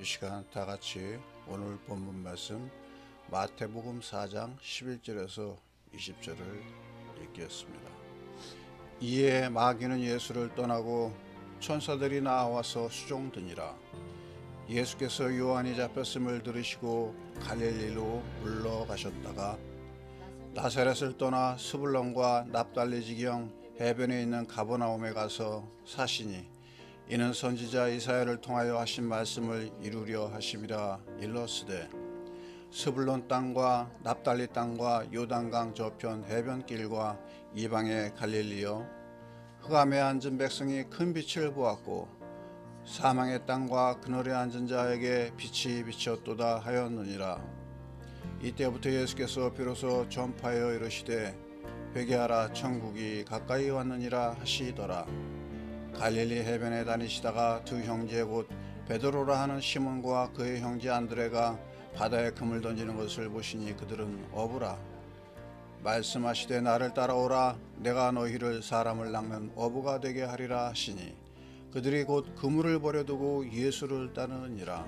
이 시간 다 같이 오늘 본문 말씀 마태복음 4장 11절에서 20절을 읽겠습니다. 이에 마귀는 예수를 떠나고 천사들이 나와서 수종드니라. 예수께서 요한이 잡혔음을 들으시고 갈릴리로 물러가셨다가 나사렛을 떠나 스불론과 납달리 지경 해변에 있는 가버나움에 가서 사시니 이는 선지자 이사야를 통하여 하신 말씀을 이루려 하심이라. 일러스되 스불론 땅과 납달리 땅과 요단강 저편 해변길과 이방의 갈릴리여, 흑암에 앉은 백성이 큰 빛을 보았고 사망의 땅과 그늘에 앉은 자에게 빛이 비쳤도다 하였느니라. 이때부터 예수께서 비로소 전파하여 이르시되 회개하라, 천국이 가까이 왔느니라 하시더라. 갈릴리 해변에 다니시다가 두 형제 곧 베드로라 하는 시몬과 그의 형제 안드레가 바다에 그물 던지는 것을 보시니 그들은 어부라. 말씀하시되 나를 따라오라, 내가 너희를 사람을 낚는 어부가 되게 하리라 하시니 그들이 곧 그물을 버려두고 예수를 따르니라.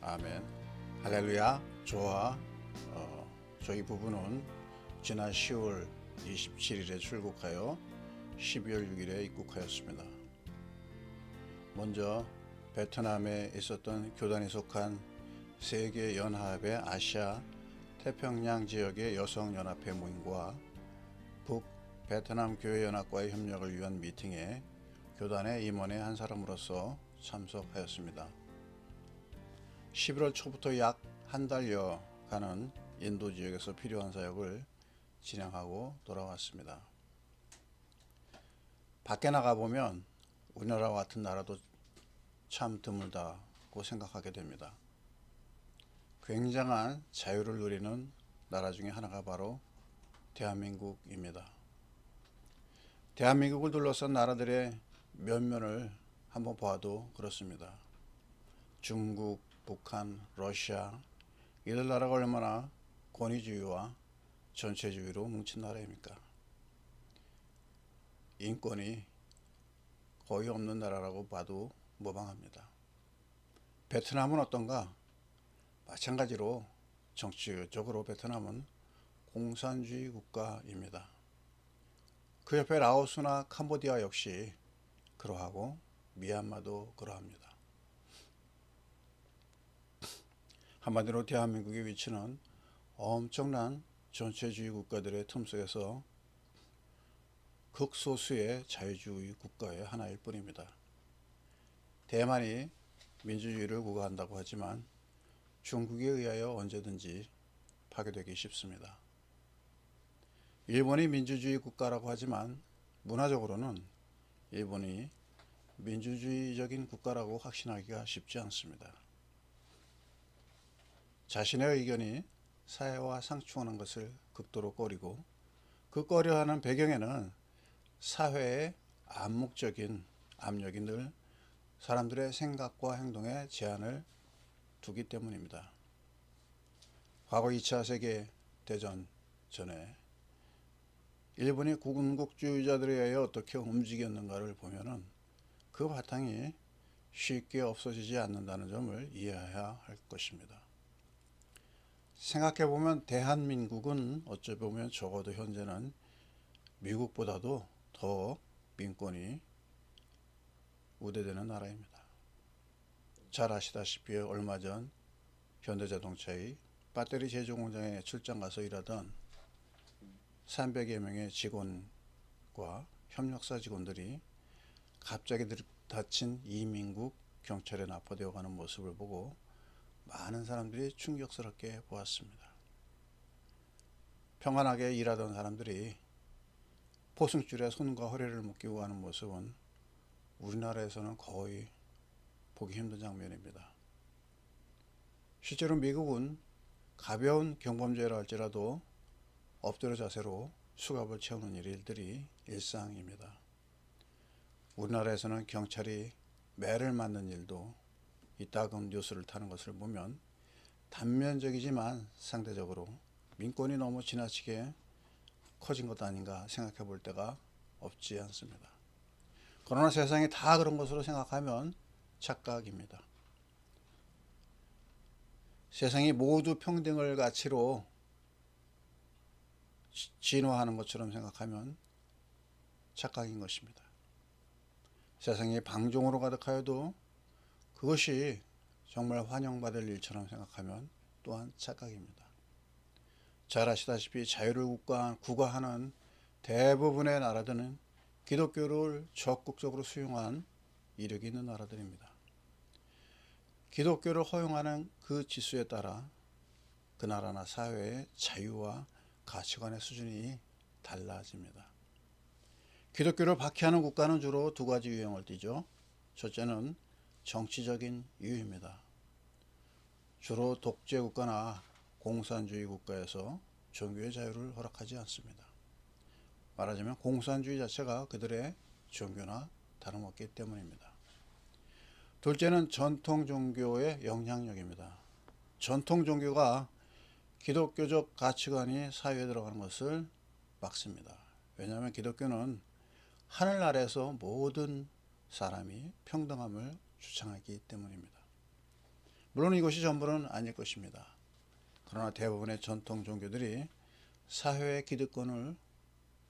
아멘. 할렐루야. 좋아. 저희 부부는 지난 10월 27일에 출국하여 12월 6일에 입국하였습니다. 먼저 베트남에 있었던 교단에 속한 세계연합의 아시아 태평양 지역의 여성연합회 모임과 북베트남 교회연합과의 협력을 위한 미팅에 교단의 임원의 한 사람으로서 참석하였습니다. 11월 초부터 약 한 달여 가는 인도 지역에서 필요한 사역을 진행하고 돌아왔습니다. 밖에 나가보면 우리나라와 같은 나라도 참 드물다고 생각하게 됩니다. 굉장한 자유를 누리는 나라 중에 하나가 바로 대한민국입니다. 대한민국을 둘러싼 나라들의 면면을 한번 봐도 그렇습니다. 중국, 북한, 러시아, 이들 나라가 얼마나 권위주의와 전체주의로 뭉친 나라입니까? 인권이 거의 없는 나라라고 봐도 무방합니다. 베트남은 어떤가? 마찬가지로 정치적으로 베트남은 공산주의 국가입니다. 그 옆에 라오스나 캄보디아 역시 그러하고 미얀마도 그러합니다. 한마디로 대한민국의 위치는 엄청난 전체주의 국가들의 틈속에서 극소수의 자유주의 국가의 하나일 뿐입니다. 대만이 민주주의를 구가한다고 하지만 중국에 의하여 언제든지 파괴되기 쉽습니다. 일본이 민주주의 국가라고 하지만 문화적으로는 일본이 민주주의적인 국가라고 확신하기가 쉽지 않습니다. 자신의 의견이 사회와 상충하는 것을 극도로 꺼리고 그 꺼려하는 배경에는 사회의 암묵적인 압력이 늘 사람들의 생각과 행동에 제한을 두기 때문입니다. 과거 2차 세계대전 전에 일본이 군국주의자들에 의하여 어떻게 움직였는가를 보면은 그 바탕이 쉽게 없어지지 않는다는 점을 이해해야 할 것입니다. 생각해보면 대한민국은 어찌 보면 적어도 현재는 미국보다도 더 민권이 우대되는 나라입니다. 잘 아시다시피 얼마 전 현대자동차의 배터리 제조 공장에 출장 가서 일하던 300여 명의 직원과 협력사 직원들이 갑자기 다친 이민국 경찰에 납포되어 가는 모습을 보고 많은 사람들이 충격스럽게 보았습니다. 평안하게 일하던 사람들이 포승줄에 손과 허리를 묶이고 가는 모습은 우리나라에서는 거의 보기 힘든 장면입니다. 실제로 미국은 가벼운 경범죄라 할지라도 엎드려 자세로 수갑을 채우는 일들이 일상입니다. 우리나라에서는 경찰이 매를 맞는 일도 이따금 뉴스를 타는 것을 보면 단면적이지만 상대적으로 민권이 너무 지나치게 커진 것 아닌가 생각해 볼 때가 없지 않습니다. 그러나 세상이 다 그런 것으로 생각하면 착각입니다. 세상이 모두 평등을 가치로 진화하는 것처럼 생각하면 착각인 것입니다. 세상이 방종으로 가득하여도 그것이 정말 환영받을 일처럼 생각하면 또한 착각입니다. 잘 아시다시피 자유를 구가하는 대부분의 나라들은 기독교를 적극적으로 수용한 이력이 있는 나라들입니다. 기독교를 허용하는 그 지수에 따라 그 나라나 사회의 자유와 가치관의 수준이 달라집니다. 기독교를 박해하는 국가는 주로 두 가지 유형을 띠죠. 첫째는 정치적인 이유입니다. 주로 독재 국가나 공산주의 국가에서 종교의 자유를 허락하지 않습니다. 말하자면 공산주의 자체가 그들의 종교나 다름없기 때문입니다. 둘째는 전통 종교의 영향력입니다. 전통 종교가 기독교적 가치관이 사회에 들어가는 것을 막습니다. 왜냐하면 기독교는 하늘 아래에서 모든 사람이 평등함을 주창하기 때문입니다. 물론 이것이 전부는 아닐 것입니다. 그러나 대부분의 전통 종교들이 사회의 기득권을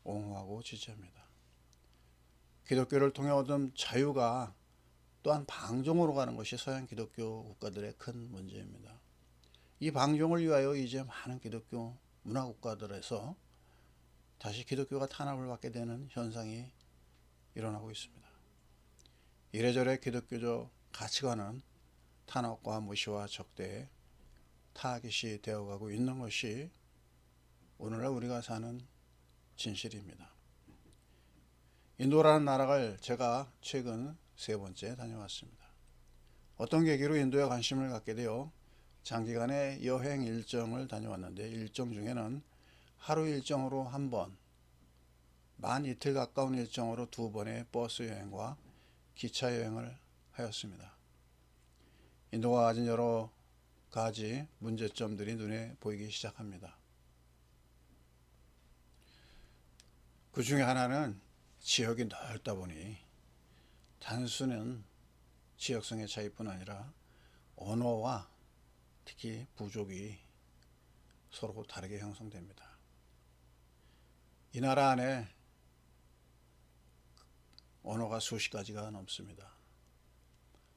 옹호하고 지지합니다. 기독교를 통해 얻은 자유가 또한 방종으로 가는 것이 서양 기독교 국가들의 큰 문제입니다. 이 방종을 위하여 이제 많은 기독교 문화 국가들에서 다시 기독교가 탄압을 받게 되는 현상이 일어나고 있습니다. 이래저래 기독교적 가치관은 탄압과 무시와 적대에 타깃이 되어가고 있는 것이 오늘날 우리가 사는 진실입니다. 인도라는 나라를 제가 최근 3번째 다녀왔습니다. 어떤 계기로 인도에 관심을 갖게 되어 장기간의 여행 일정을 다녀왔는데, 일정 중에는 하루 일정으로 1번, 만 이틀 가까운 일정으로 2번의 버스 여행과 기차 여행을 하였습니다. 인도가 가진 여러 가지 문제점들이 눈에 보이기 시작합니다. 그 중에 하나는 지역이 넓다 보니 단순한 지역성의 차이뿐 아니라 언어와 특히 부족이 서로 다르게 형성됩니다. 이 나라 안에 언어가 수십 가지가 넘습니다.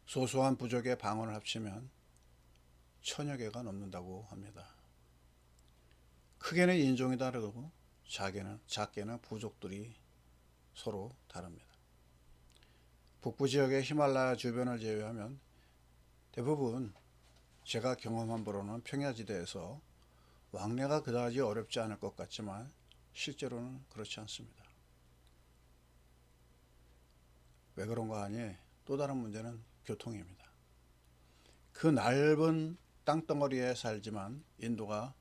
소소한 부족의 방언을 합치면 1000여 개가 넘는다고 합니다. 크게는 인종이 다르고 작게는 부족들이 서로 다릅니다. 북부 지역의 히말라야 주변을 제외하면 대부분 제가 경험한 바로는 평야지대에서 왕래가 그다지 어렵지 않을 것 같지만 실제로는 그렇지 않습니다. 왜 그런가 하니 또 다른 문제는 교통입니다. 그 넓은 땅덩어리에 살지만 인도가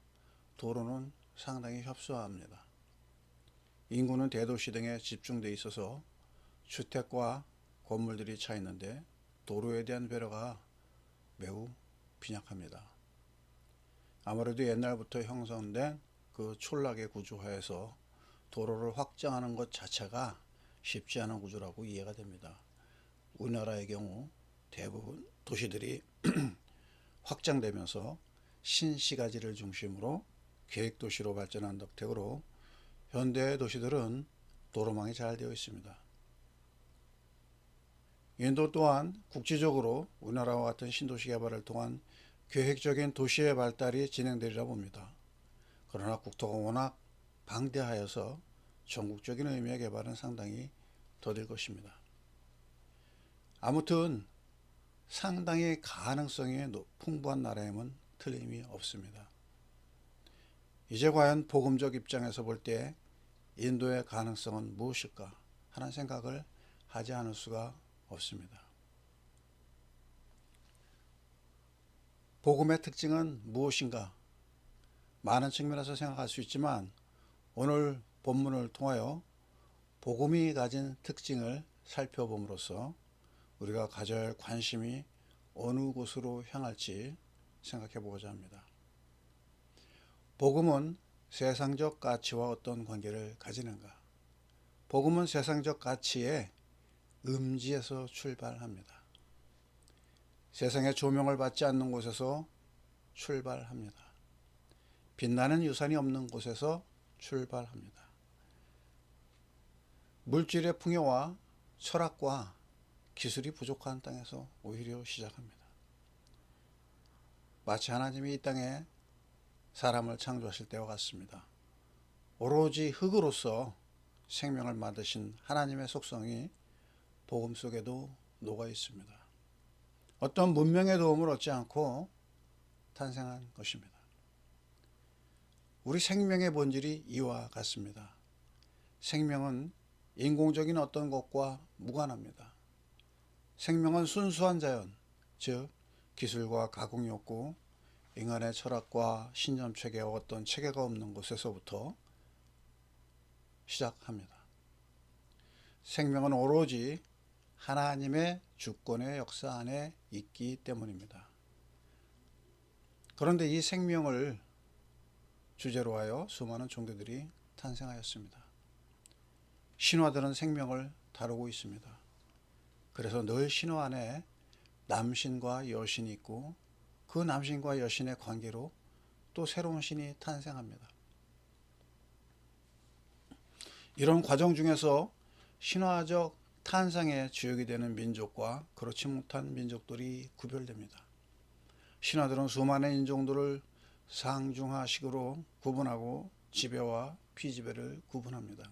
도로는 상당히 협소합니다. 인구는 대도시 등에 집중되어 있어서 주택과 건물들이 차 있는데 도로에 대한 배려가 매우 빈약합니다. 아무래도 옛날부터 형성된 그 촌락의 구조화에서 도로를 확장하는 것 자체가 쉽지 않은 구조라고 이해가 됩니다. 우리나라의 경우 대부분 도시들이 확장되면서 신시가지를 중심으로 계획도시로 발전한 덕택으로 현대 도시들은 도로망이 잘 되어 있습니다. 인도 또한 국지적으로 우리나라와 같은 신도시 개발을 통한 계획적인 도시의 발달이 진행되리라 봅니다. 그러나 국토가 워낙 방대하여서 전국적인 의미의 개발은 상당히 더딜 것입니다. 아무튼 상당히 가능성이 풍부한 나라임은 틀림이 없습니다. 이제 과연 복음적 입장에서 볼 때 인도의 가능성은 무엇일까 하는 생각을 하지 않을 수가 없습니다. 복음의 특징은 무엇인가? 많은 측면에서 생각할 수 있지만 오늘 본문을 통하여 복음이 가진 특징을 살펴봄으로써 우리가 가져야 할 관심이 어느 곳으로 향할지 생각해 보고자 합니다. 복음은 세상적 가치와 어떤 관계를 가지는가? 복음은 세상적 가치의 음지에서 출발합니다. 세상의 조명을 받지 않는 곳에서 출발합니다. 빛나는 유산이 없는 곳에서 출발합니다. 물질의 풍요와 철학과 기술이 부족한 땅에서 오히려 시작합니다. 마치 하나님이 이 땅에 사람을 창조하실 때와 같습니다. 오로지 흙으로서 생명을 만드신 하나님의 속성이 복음 속에도 녹아 있습니다. 어떤 문명의 도움을 얻지 않고 탄생한 것입니다. 우리 생명의 본질이 이와 같습니다. 생명은 인공적인 어떤 것과 무관합니다. 생명은 순수한 자연, 즉 기술과 가공이 없고 인간의 철학과 신념 체계와 어떤 체계가 없는 곳에서부터 시작합니다. 생명은 오로지 하나님의 주권의 역사 안에 있기 때문입니다. 그런데 이 생명을 주제로 하여 수많은 종교들이 탄생하였습니다. 신화들은 생명을 다루고 있습니다. 그래서 늘 신화 안에 남신과 여신이 있고 그 남신과 여신의 관계로 또 새로운 신이 탄생합니다. 이런 과정 중에서 신화적 탄생의 주역이 되는 민족과 그렇지 못한 민족들이 구별됩니다. 신화들은 수많은 인종들을 상중하식으로 구분하고 지배와 피지배를 구분합니다.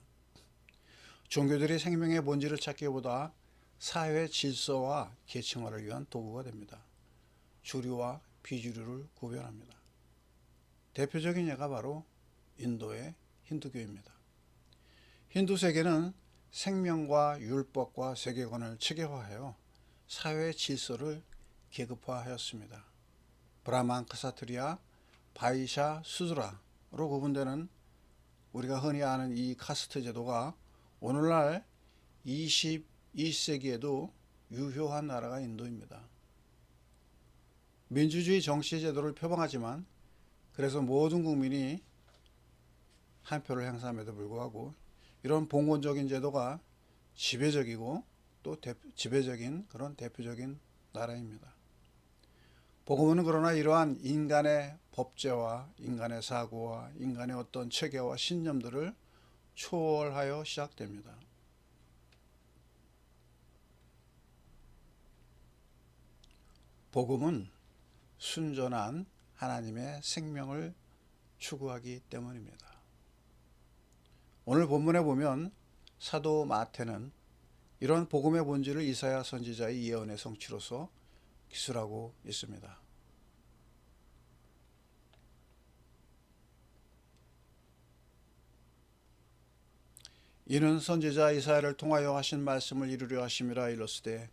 종교들이 생명의 본질을 찾기보다 사회 질서와 계층화를 위한 도구가 됩니다. 주류와 비주류를 구별합니다. 대표적인 예가 바로 인도의 힌두교입니다. 힌두 세계는 생명과 율법과 세계관을 체계화하여 사회 질서를 계급화하였습니다. 브라만, 카사트리아, 바이샤, 수드라로 구분되는 우리가 흔히 아는 이 카스트 제도가 오늘날 21세기에도 유효한 나라가 인도입니다. 민주주의 정치 제도를 표방하지만 그래서 모든 국민이 한 표를 행사함에도 불구하고 이런 봉건적인 제도가 지배적이고 또 지배적인 그런 대표적인 나라입니다. 복음은 그러나 이러한 인간의 법제와 인간의 사고와 인간의 어떤 체계와 신념들을 초월하여 시작됩니다. 복음은 순전한 하나님의 생명을 추구하기 때문입니다. 오늘 본문에 보면 사도 마태는 이런 복음의 본질을 이사야 선지자의 예언의 성취로서 기술하고 있습니다. 이는 선지자 이사야를 통하여 하신 말씀을 이루려 하심이라 일렀으되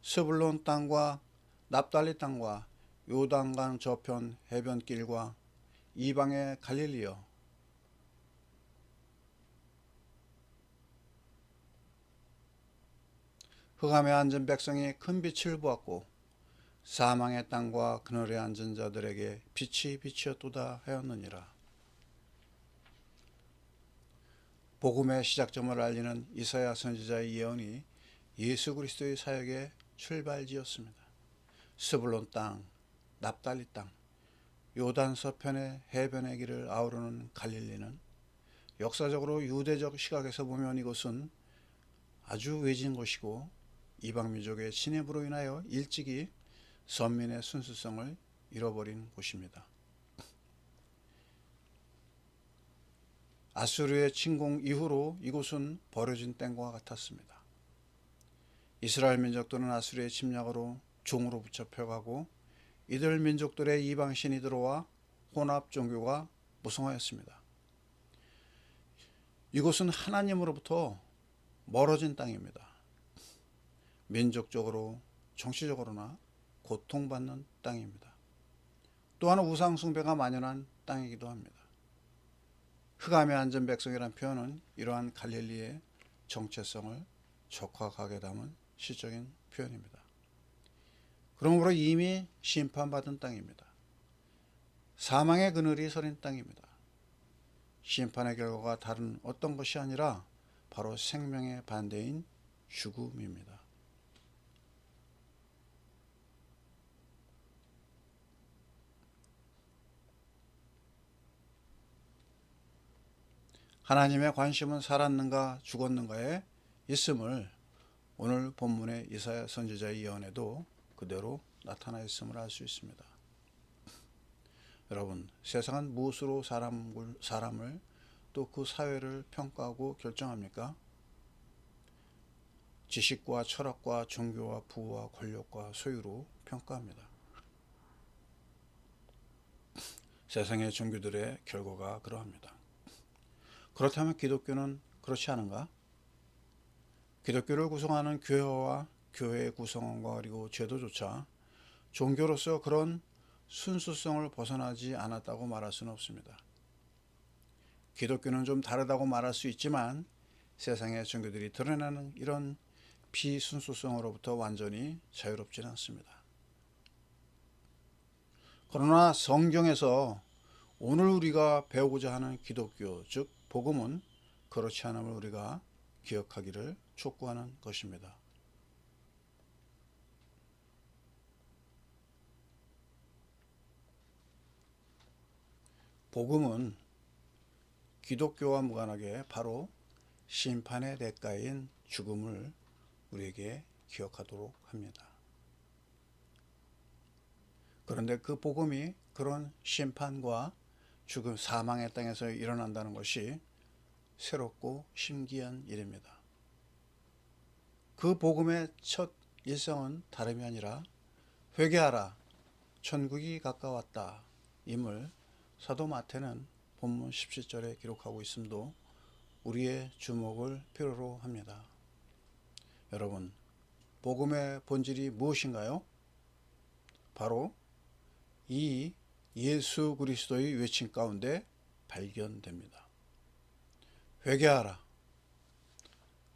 스불론 땅과 납달리 땅과 요단강 저편 해변길과 이방의 갈릴리여 흑암에 앉은 백성이 큰 빛을 보았고 사망의 땅과 그늘에 앉은 자들에게 빛이 비치었도다 하였느니라. 복음의 시작점을 알리는 이사야 선지자의 예언이 예수 그리스도의 사역의 출발지였습니다. 스불론 땅, 납달리 땅, 요단 서편의 해변의 길을 아우르는 갈릴리는 역사적으로 유대적 시각에서 보면 이곳은 아주 외진 곳이고 이방민족의 침입으로 인하여 일찍이 선민의 순수성을 잃어버린 곳입니다. 아수르의 침공 이후로 이곳은 버려진 땡과 같았습니다. 이스라엘 민족들은 아수르의 침략으로 종으로 붙잡혀가고 이들 민족들의 이방신이 들어와 혼합 종교가 무성하였습니다. 이곳은 하나님으로부터 멀어진 땅입니다. 민족적으로 정치적으로나 고통받는 땅입니다. 또한 우상 숭배가 만연한 땅이기도 합니다. 흑암에 앉은 백성이라는 표현은 이러한 갈릴리의 정체성을 적확하게 담은 시적인 표현입니다. 그러므로 이미 심판받은 땅입니다. 사망의 그늘이 서린 땅입니다. 심판의 결과가 다른 어떤 것이 아니라 바로 생명의 반대인 죽음입니다. 하나님의 관심은 살았는가 죽었는가에 있음을 오늘 본문의 이사야 선지자의 예언에도 그대로 나타나 있음을 알 수 있습니다. 여러분, 세상은 무엇으로 사람을 또 그 사회를 평가하고 결정합니까? 지식과 철학과 종교와 부와 권력과 소유로 평가합니다. 세상의 종교들의 결과가 그러합니다. 그렇다면 기독교는 그렇지 않은가? 기독교를 구성하는 교회와 교회의 구성원과 그리고 제도조차 종교로서 그런 순수성을 벗어나지 않았다고 말할 수는 없습니다. 기독교는 좀 다르다고 말할 수 있지만 세상의 종교들이 드러내는 이런 비순수성으로부터 완전히 자유롭지는 않습니다. 그러나 성경에서 오늘 우리가 배우고자 하는 기독교, 즉 복음은 그렇지 않음을 우리가 기억하기를 촉구하는 것입니다. 복음은 기독교와 무관하게 바로 심판의 대가인 죽음을 우리에게 기억하도록 합니다. 그런데 그 복음이 그런 심판과 죽음, 사망의 땅에서 일어난다는 것이 새롭고 신기한 일입니다. 그 복음의 첫 일성은 다름이 아니라 회개하라, 천국이 가까웠다 임을 사도 마태는 본문 17절에 기록하고 있음도 우리의 주목을 필요로 합니다. 여러분, 복음의 본질이 무엇인가요? 바로 이 예수 그리스도의 외침 가운데 발견됩니다. 회개하라.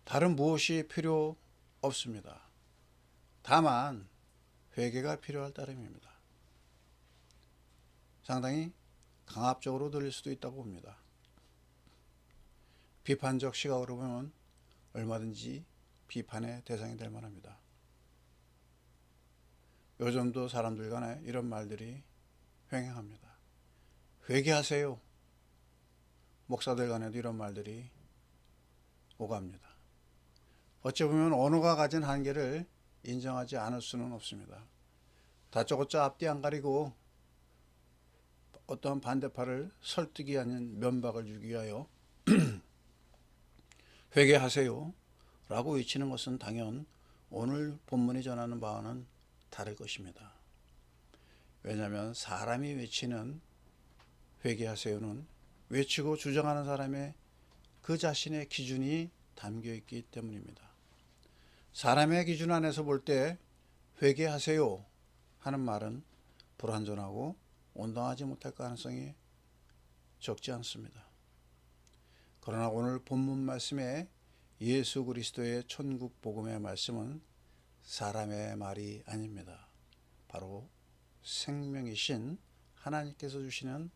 다른 무엇이 필요 없습니다. 다만 회개가 필요할 따름입니다. 상당히 강압적으로 들릴 수도 있다고 봅니다. 비판적 시각으로 보면 얼마든지 비판의 대상이 될 만합니다. 요즘도 사람들 간에 이런 말들이 횡행합니다. 회개하세요. 목사들 간에도 이런 말들이 오갑니다. 어찌 보면 언어가 가진 한계를 인정하지 않을 수는 없습니다. 다짜고짜 앞뒤 안 가리고 어떠한 반대파를 설득이 아닌 면박을 주기 위하여 회개하세요 라고 외치는 것은 당연 오늘 본문이 전하는 바와는 다를 것입니다. 왜냐하면 사람이 외치는 회개하세요는 외치고 주장하는 사람의 그 자신의 기준이 담겨 있기 때문입니다. 사람의 기준 안에서 볼 때 회개하세요 하는 말은 불완전하고 온당하지 못할 가능성이 적지 않습니다. 그러나 오늘 본문 말씀에 예수 그리스도의 천국 복음의 말씀은 사람의 말이 아닙니다. 바로 생명이신 하나님께서 주시는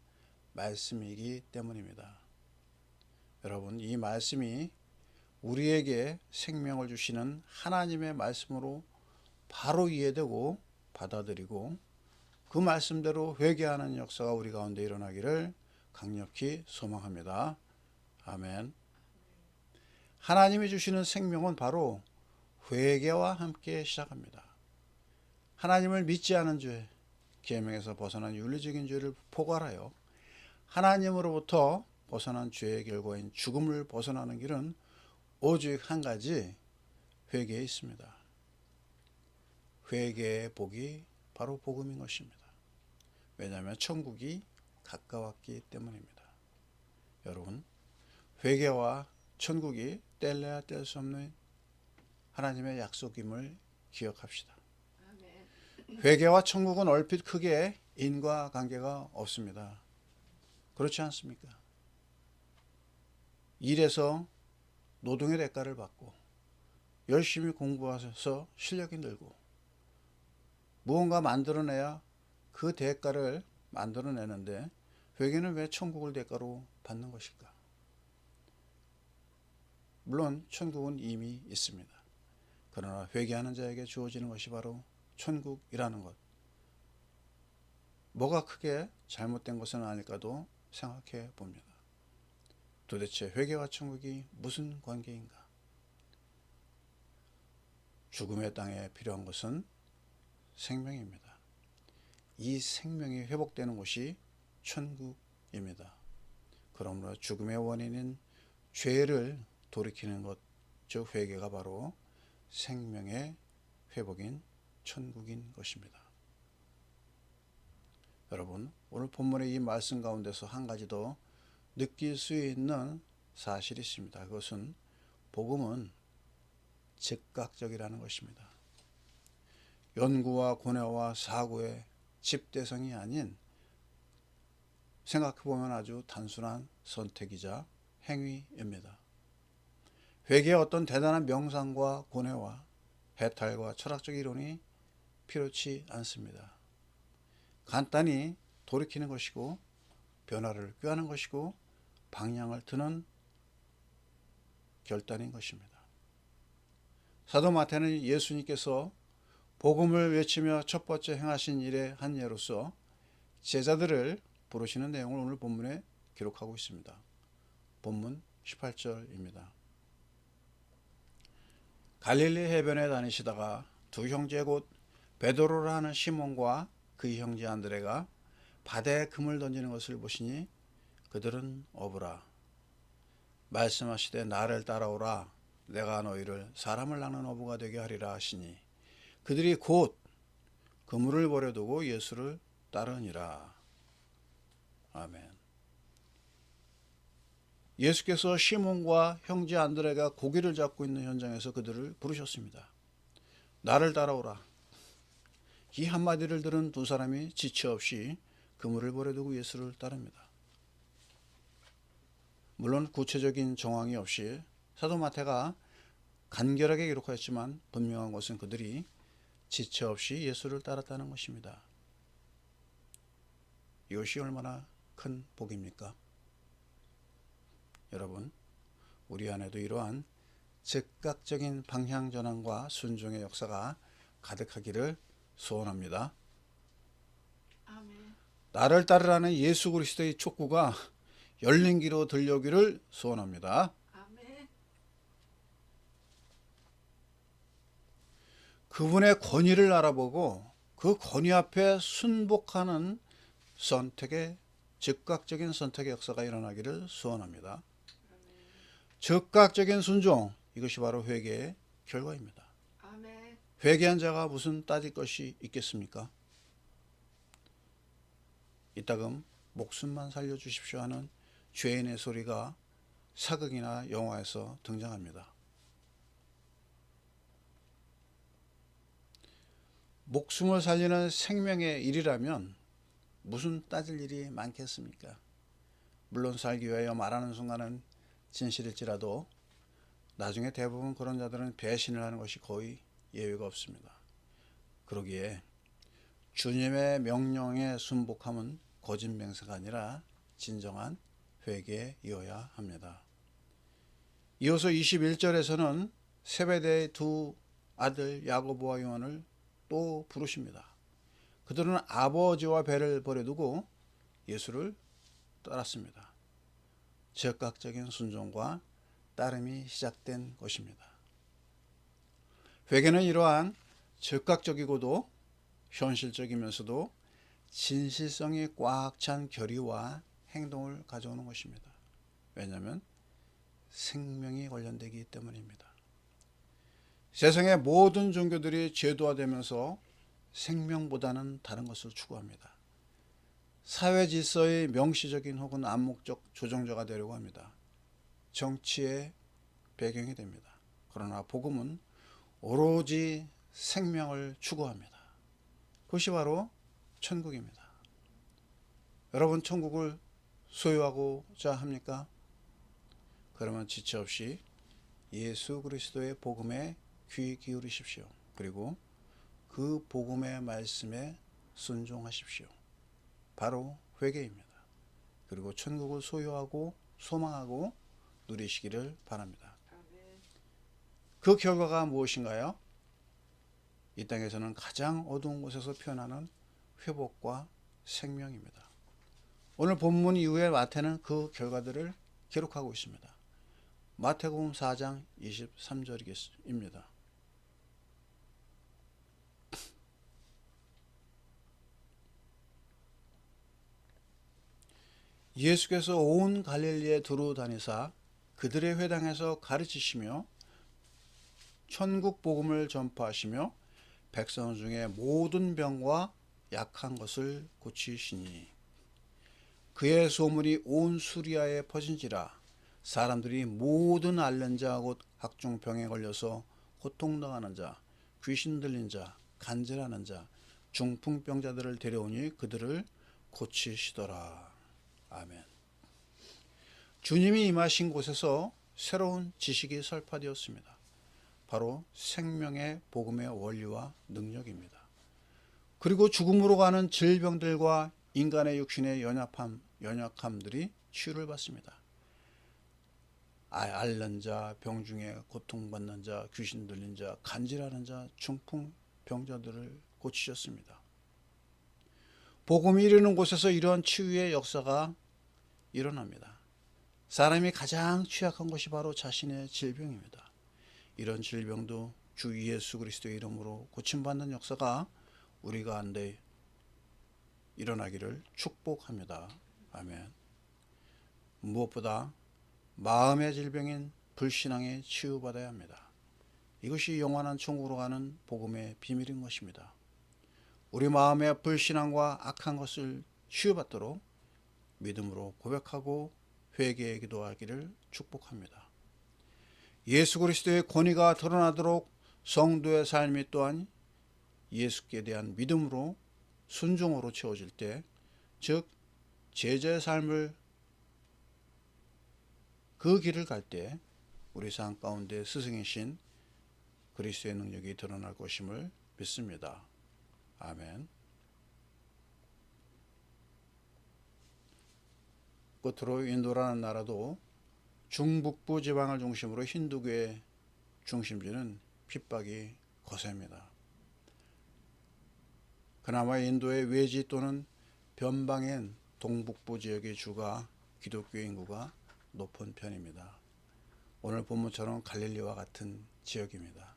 말씀이기 때문입니다. 여러분, 이 말씀이 우리에게 생명을 주시는 하나님의 말씀으로 바로 이해되고 받아들이고 그 말씀대로 회개하는 역사가 우리 가운데 일어나기를 강력히 소망합니다. 아멘. 하나님이 주시는 생명은 바로 회개와 함께 시작합니다. 하나님을 믿지 않은 죄, 계명에서 벗어난 윤리적인 죄를 포괄하여 하나님으로부터 벗어난 죄의 결과인 죽음을 벗어나는 길은 오직 한 가지, 회개에 있습니다. 회개의 복이 바로 복음인 것입니다. 왜냐하면 천국이 가까웠기 때문입니다. 여러분, 회개와 천국이 뗄래야 뗄 수 없는 하나님의 약속임을 기억합시다. 회개와 천국은 얼핏 크게 인과관계가 없습니다. 그렇지 않습니까? 일에서 노동의 대가를 받고 열심히 공부하셔서 실력이 늘고 무언가 만들어내야 그 대가를 만들어내는데 회개는 왜 천국을 대가로 받는 것일까? 물론 천국은 이미 있습니다. 그러나 회개하는 자에게 주어지는 것이 바로 천국이라는 것. 뭐가 크게 잘못된 것은 아닐까도 생각해 봅니다. 도대체 회개와 천국이 무슨 관계인가? 죽음의 땅에 필요한 것은 생명입니다. 이 생명이 회복되는 곳이 천국입니다. 그러므로 죽음의 원인인 죄를 돌이키는 것, 즉 회개가 바로 생명의 회복인 천국인 것입니다. 여러분, 오늘 본문의 이 말씀 가운데서 한 가지 더 느낄 수 있는 사실이 있습니다. 그것은 복음은 즉각적이라는 것입니다. 연구와 고뇌와 사고의 집대성이 아닌, 생각해보면 아주 단순한 선택이자 행위입니다. 회개에 어떤 대단한 명상과 고뇌와 해탈과 철학적 이론이 필요치 않습니다. 간단히 돌이키는 것이고 변화를 꾀하는 것이고 방향을 트는 결단인 것입니다. 사도 마태는 예수님께서 복음을 외치며 첫 번째 행하신 일의 한 예로서 제자들을 부르시는 내용을 오늘 본문에 기록하고 있습니다. 본문 18절입니다. 갈릴리 해변에 다니시다가 두 형제 곧 베드로라 하는 시몬과 그의 형제 안드레가 바다에 금을 던지는 것을 보시니 그들은 어부라. 말씀하시되 나를 따라오라. 내가 너희를 사람을 낚는 어부가 되게 하리라 하시니 그들이 곧 그물을 버려두고 예수를 따르니라. 아멘. 예수께서 시몬과 형제 안드레가 고기를 잡고 있는 현장에서 그들을 부르셨습니다. 나를 따라오라. 이 한마디를 들은 두 사람이 지체 없이 그물을 버려두고 예수를 따릅니다. 물론 구체적인 정황이 없이 사도 마태가 간결하게 기록하였지만 분명한 것은 그들이 지체 없이 예수를 따랐다는 것입니다. 이것이 얼마나 큰 복입니까? 여러분, 우리 안에도 이러한 즉각적인 방향 전환과 순종의 역사가 가득하기를 소원합니다. 아멘. 나를 따르라는 예수 그리스도의 촉구가 열린 귀로 들려오기를 소원합니다. 아멘. 그분의 권위를 알아보고 그 권위 앞에 순복하는 선택의 즉각적인 선택의 역사가 일어나기를 소원합니다. 즉각적인 순종, 이것이 바로 회개의 결과입니다. 아멘. 회개한 자가 무슨 따질 것이 있겠습니까? 이따금 목숨만 살려주십시오 하는 죄인의 소리가 사극이나 영화에서 등장합니다. 목숨을 살리는 생명의 일이라면 무슨 따질 일이 많겠습니까? 물론 살기 위하여 말하는 순간은 진실일지라도 나중에 대부분 그런 자들은 배신을 하는 것이 거의 예외가 없습니다. 그러기에 주님의 명령에 순복함은 거짓 맹세가 아니라 진정한 회개이어야 합니다. 이어서 21절에서는 세베대의 두 아들 야고보와 요한을 또 부르십니다. 그들은 아버지와 배를 버려두고 예수를 따랐습니다. 즉각적인 순종과 따름이 시작된 것입니다. 회개는 이러한 즉각적이고도 현실적이면서도 진실성이 꽉 찬 결의와 행동을 가져오는 것입니다. 왜냐하면 생명이 관련되기 때문입니다. 세상의 모든 종교들이 제도화되면서 생명보다는 다른 것을 추구합니다. 사회 질서의 명시적인 혹은 암묵적 조정자가 되려고 합니다. 정치의 배경이 됩니다. 그러나 복음은 오로지 생명을 추구합니다. 그것이 바로 천국입니다. 여러분, 천국을 소유하고자 합니까? 그러면 지체 없이 예수 그리스도의 복음에 귀 기울이십시오. 그리고 그 복음의 말씀에 순종하십시오. 바로 회개입니다. 그리고 천국을 소유하고 소망하고 누리시기를 바랍니다. 아멘. 그 결과가 무엇인가요? 이 땅에서는 가장 어두운 곳에서 표현하는 회복과 생명입니다. 오늘 본문 이후에 마태는 그 결과들을 기록하고 있습니다. 마태복음 4장 23절입니다. 예수께서 온 갈릴리에 두루 다니사 그들의 회당에서 가르치시며 천국 복음을 전파하시며 백성 중에 모든 병과 약한 것을 고치시니 그의 소문이 온 수리아에 퍼진지라. 사람들이 모든 앓는 자 곧 각종 병에 걸려서 고통당하는 자, 귀신 들린 자, 간질하는 자, 중풍병자들을 데려오니 그들을 고치시더라. 아멘. 주님이 임하신 곳에서 새로운 지식이 설파되었습니다. 바로 생명의 복음의 원리와 능력입니다. 그리고 죽음으로 가는 질병들과 인간의 육신의 연약함들이 치유를 받습니다. 앓는 자, 병 중에 고통받는 자, 귀신 들린 자, 간질하는 자, 중풍 병자들을 고치셨습니다. 복음이 이르는 곳에서 이런 치유의 역사가 일어납니다. 사람이 가장 취약한 것이 바로 자신의 질병입니다. 이런 질병도 주 예수 그리스도의 이름으로 고침받는 역사가 우리 가운데 일어나기를 축복합니다. 아멘. 무엇보다 마음의 질병인 불신앙에 치유받아야 합니다. 이것이 영원한 천국으로 가는 복음의 비밀인 것입니다. 우리 마음의 불신앙과 악한 것을 치유받도록 믿음으로 고백하고 회개에 기도하기를 축복합니다. 예수 그리스도의 권위가 드러나도록 성도의 삶이 또한 예수께 대한 믿음으로 순종으로 채워질 때, 즉 제자의 삶을 그 길을 갈 때 우리 삶 가운데 스승이신 그리스도의 능력이 드러날 것임을 믿습니다. 아멘. 끝으로 인도라는 나라도 중북부 지방을 중심으로 힌두교의 중심지는 핍박이 거셉니다. 그나마 인도의 외지 또는 변방인 동북부 지역의 주가 기독교 인구가 높은 편입니다. 오늘 본문처럼 갈릴리와 같은 지역입니다.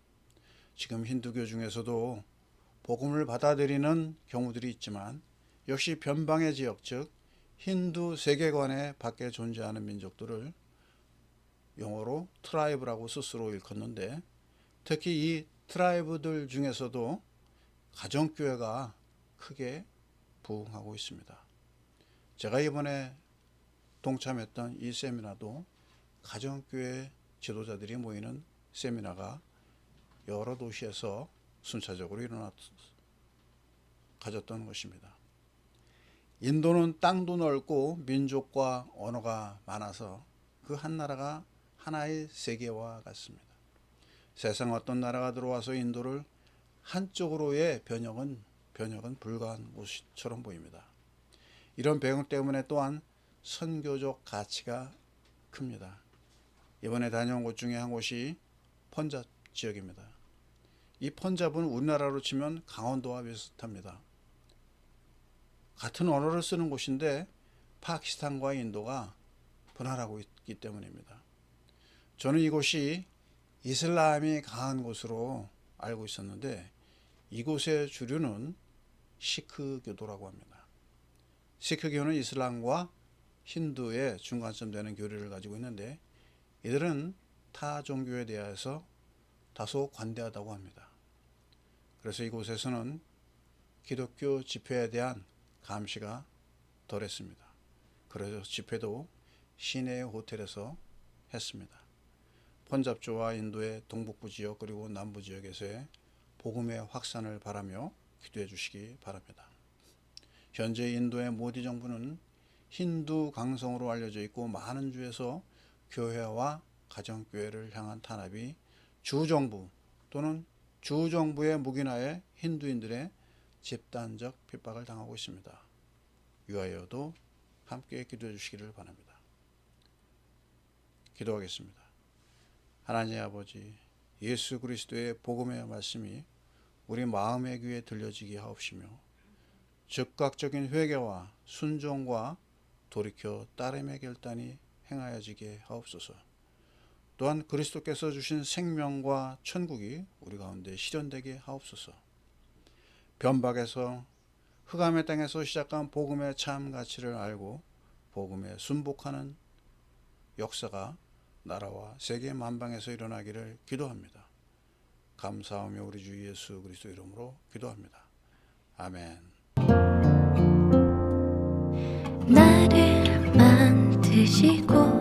지금 힌두교 중에서도 복음을 받아들이는 경우들이 있지만 역시 변방의 지역, 즉 힌두 세계관에 밖에 존재하는 민족들을 영어로 트라이브라고 스스로 일컫는데, 특히 이 트라이브들 중에서도 가정교회가 크게 부흥하고 있습니다. 제가 이번에 동참했던 이 세미나도 가정교회 지도자들이 모이는 세미나가 여러 도시에서 순차적으로 가졌던 것입니다. 인도는 땅도 넓고 민족과 언어가 많아서 그 한 나라가 하나의 세계와 같습니다. 세상 어떤 나라가 들어와서 인도를 한쪽으로의 변형은 불가한 곳처럼 보입니다. 이런 배경 때문에 또한 선교적 가치가 큽니다. 이번에 다녀온 곳 중에 한 곳이 펀잡 지역입니다. 이 펀잡은 우리나라로 치면 강원도와 비슷합니다. 같은 언어를 쓰는 곳인데 파키스탄과 인도가 분할하고 있기 때문입니다. 저는 이곳이 이슬람이 강한 곳으로 알고 있었는데 이곳의 주류는 시크교도라고 합니다. 시크교는 이슬람과 힌두의 중간점 되는 교리를 가지고 있는데 이들은 타 종교에 대해서 다소 관대하다고 합니다. 그래서 이곳에서는 기독교 집회에 대한 감시가 덜했습니다. 그래서 집회도 시내의 호텔에서 했습니다. 펀잡주와 인도의 동북부 지역 그리고 남부 지역에서의 복음의 확산을 바라며 기도해 주시기 바랍니다. 현재 인도의 모디 정부는 힌두 강성으로 알려져 있고 많은 주에서 교회와 가정교회를 향한 탄압이 주정부 또는 주정부의 묵인하에 힌두인들의 집단적 핍박을 당하고 있습니다. 위하여도 함께 기도해 주시기를 바랍니다. 기도하겠습니다. 하나님 아버지, 예수 그리스도의 복음의 말씀이 우리 마음의 귀에 들려지게 하옵시며 즉각적인 회개와 순종과 돌이켜 따름의 결단이 행하여지게 하옵소서. 또한 그리스도께서 주신 생명과 천국이 우리 가운데 실현되게 하옵소서. 변박에서 흑암의 땅에서 시작한 복음의 참 가치를 알고 복음에 순복하는 역사가 나라와 세계 만방에서 일어나기를 기도합니다. 감사하며 우리 주 예수 그리스도 이름으로 기도합니다. 아멘. 나를 만드시고